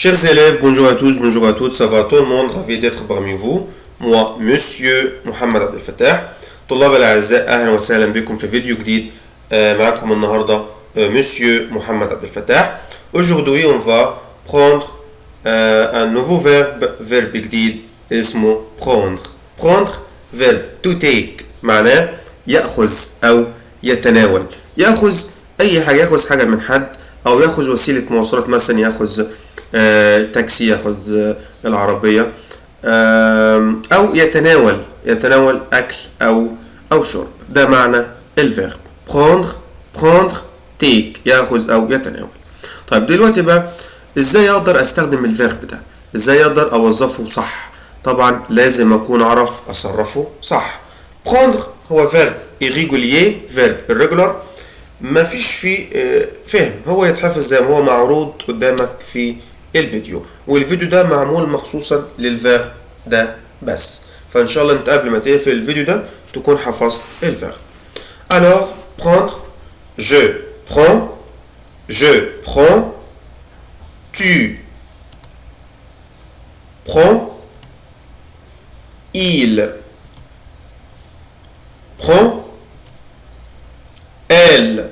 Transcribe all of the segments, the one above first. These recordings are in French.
Chers élèves, bonjour à tous, bonjour à toutes, ça va tout le monde, ravi d'être parmi vous. Moi, Monsieur Mohamed عبد الفتاح. طلاب الأعزاء أهلا وسهلا بكم في فيديو جديد معكم النهاردة Monsieur Mohamed عبد الفتاح. Aujourd'hui, on va prendre un nouveau verbe جديد اسمه prendre. Prendre, verbe to take معناه يأخذ أو يتناول. يأخذ أي حاجة، يأخذ حاجة من حد أو يأخذ وسيلة مواصلات، مثلا يأخذ تاكسي، يأخذ العربية، أو يتناول أكل أو شرب. ده معنى الفيرب prendre take، يأخذ أو يتناول. طيب دلوقتي بقى إزاي أقدر أستخدم الفيرب ده؟ إزاي أقدر أوظفه صح؟ طبعا لازم أكون أعرف أصرفه صح. prendre هو verbe irrégulier، verbe irregular، ما فيش فيه فهم، هو يتحفظ زي ما هو معروض قدامك في الفيديو، والفيديو ده معمول مخصوصا للفيرب ده بس، فان شاء الله انت قبل ما تقفل الفيديو ده تكون حفظت الفيرب. alors prendre، je prends، tu prends، il prend، elle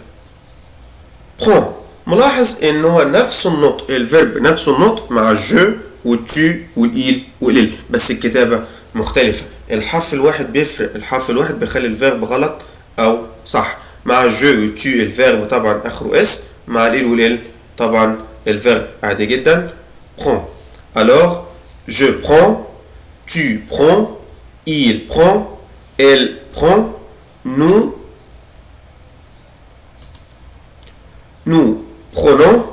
prend. ملاحظ ان هو نفس النطق، الفيرب نفس النطق مع الجو والتو والإيل والإل، بس الكتابة مختلفة. الحرف الواحد بيفرق، الحرف الواحد بيخلي الفيرب غلط أو صح. مع الجو والتو الفيرب طبعا آخره اس، مع الإل والإل طبعا الفيرب عادي جدا prend. alors je prends، tu prends، il prend، elle prend، nous prenons،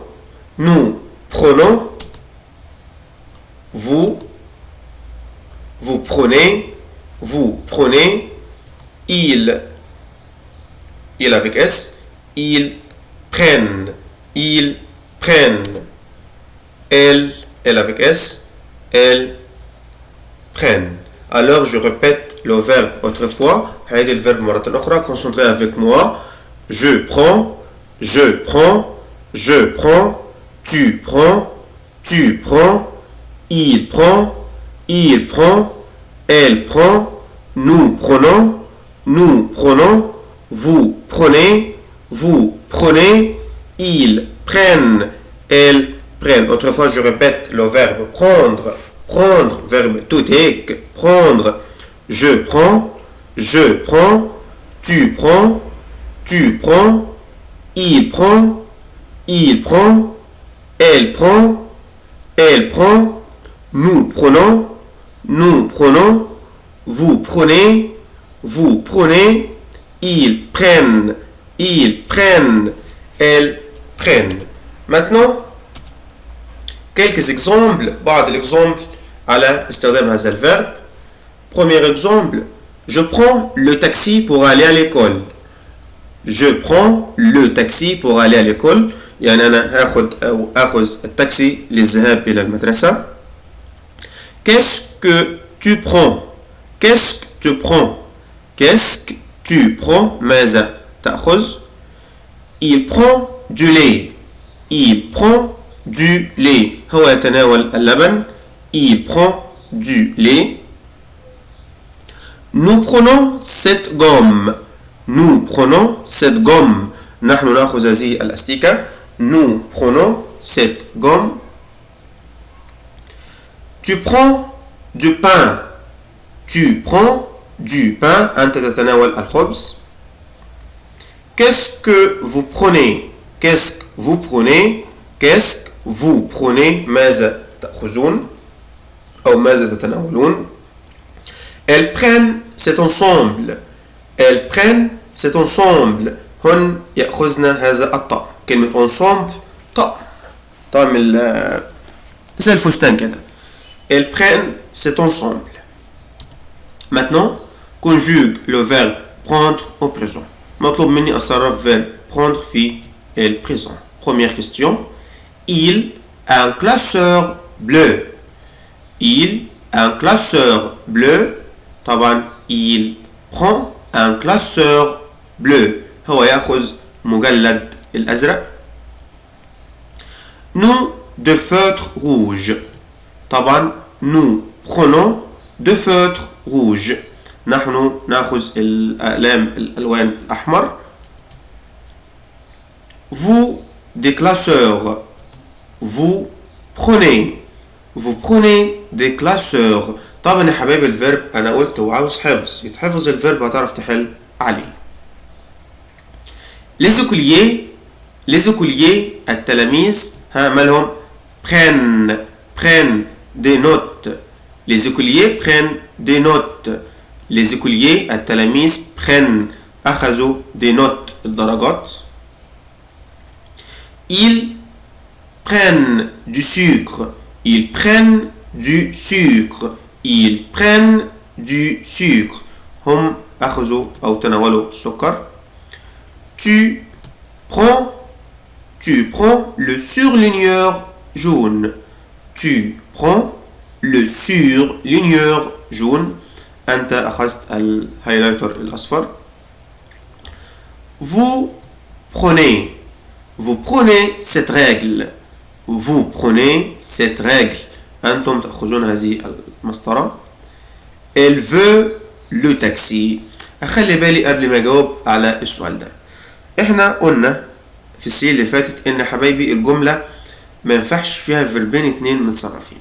vous prenez، il avec S, ils prennent، elle avec S, elles prennent. alors je répète le verbe autrefois. هذه الفيرب مرة أخرى. concentrez avec moi. je prends، tu prends، il prend، elle prend، nous prenons، vous prenez، ils prennent، elles prennent. autrefois je répète le verbe prendre، verbe to take، prendre. je prends، tu prends، il prend، elle prend، nous prenons، vous prenez, ils prennent، elles prennent. maintenant quelques exemples، بعض l'exemple على استخدام هذا الفيرب. premier exemple، je prends le taxi pour aller à l'école. je prends le taxi pour aller à l'école، يعني أنا آخذ التاكسي للذهاب إلى المدرسة. qu'est-ce que tu prends؟ ماذا تأخذ؟ il prend du lait، هو يتناول اللبن. il prend du lait. nous prenons cette gomme، نحن نأخذ هذه الأستيكة. nous prenons cette gomme. tu prends du pain، أنت تتناول الخبز. qu'est-ce que vous prenez؟ ماذا تأخذون أو ماذا تتناولون؟ elles prennent cet ensemble، هن يأخذن هذا الطعم. كلمة ensemble طعم زي الفستان كده. elles prennent cet ensemble. maintenant conjugue le verbe prendre au présent. مطلوب مني أصرف verbe prendre في البريزون. première question، il a un classeur bleu. طبعا il prend un classeur bleu، هو يأخذ مجلد الأزرق. nous de feutres rouges. طبعا nous prenons de feutres rouges. نحن نأخذ الأقلام الألوان الأحمر. Vous des classeurs. Vous prenez des classeurs. طبعا يا حبايبي الفيرب انا قلت وعاوز حفظ، يتحفظ الفيرب هتعرف تحل عليه. les écoliers التلاميذ مالهم prennent des notes. les écoliers prennent des notes. les écoliers التلاميذ أخذوا des notes الدرجات. ils prennent du sucre. هم أخذوا أو تناولوا السكر. tu prends le surligneur jaune. أنت أخذت الهايلايتر الأصفر. vous prenez cette règle. أنتم تأخذون هذه المسطرة. elle veut le taxi. أخلي بالي قبل ما أجاوب على السؤال ده. إحنا قلنا في السي اللي فاتت إن حبايبي الجملة ما ينفعش فيها فيربين اتنين متصرفين.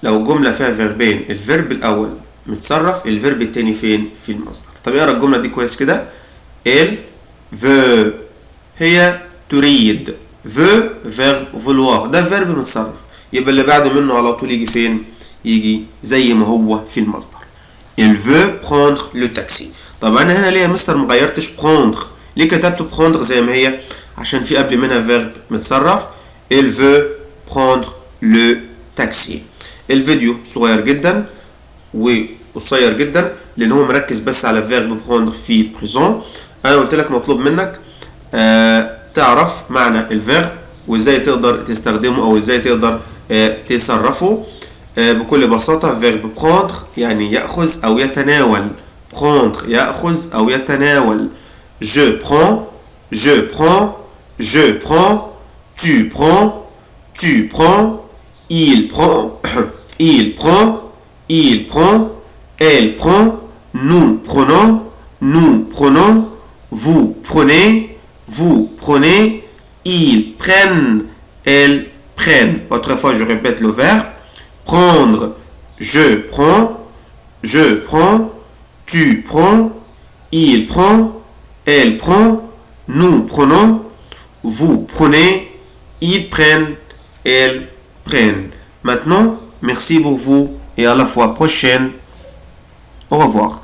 لو جملة فيها فيربين الفيرب الأول متصرف الفيرب التاني فين؟ في المصدر. طب اقرا الجملة دي كويس كده. elle veut هي تريد. veut verbe vouloir ده فيرب متصرف، يبقى اللي بعد منه على طول يجي فين؟ يجي زي ما هو في المصدر. il veut prendre le taxi. طب انا هنا ليه يا مستر مغيرتش prendre؟ ليه كتبت prendre زي ما هي؟ عشان في قبل منها فيرب متصرف. il veut prendre le taxi. الفيديو صغير جدا وقصير جدا لان هو مركز بس على فيرب prendre في البريزون. انا قلت لك مطلوب منك تعرف معنى الفيرب وازاي تقدر تستخدمه او ازاي تقدر تصرفه. بكل بساطة فيرب prendre يعني يأخذ او يتناول. prendre يأخذ او يتناول. je prends tu prends il prend elle prend nous prenons vous prenez ils prennent elles prennent. Autrefois je répète le verbe prendre. je prends tu prends il prend elle prend nous prenons vous prenez ils prennent elles prennent. Maintenant merci pour vous et à la fois prochaine. Au revoir.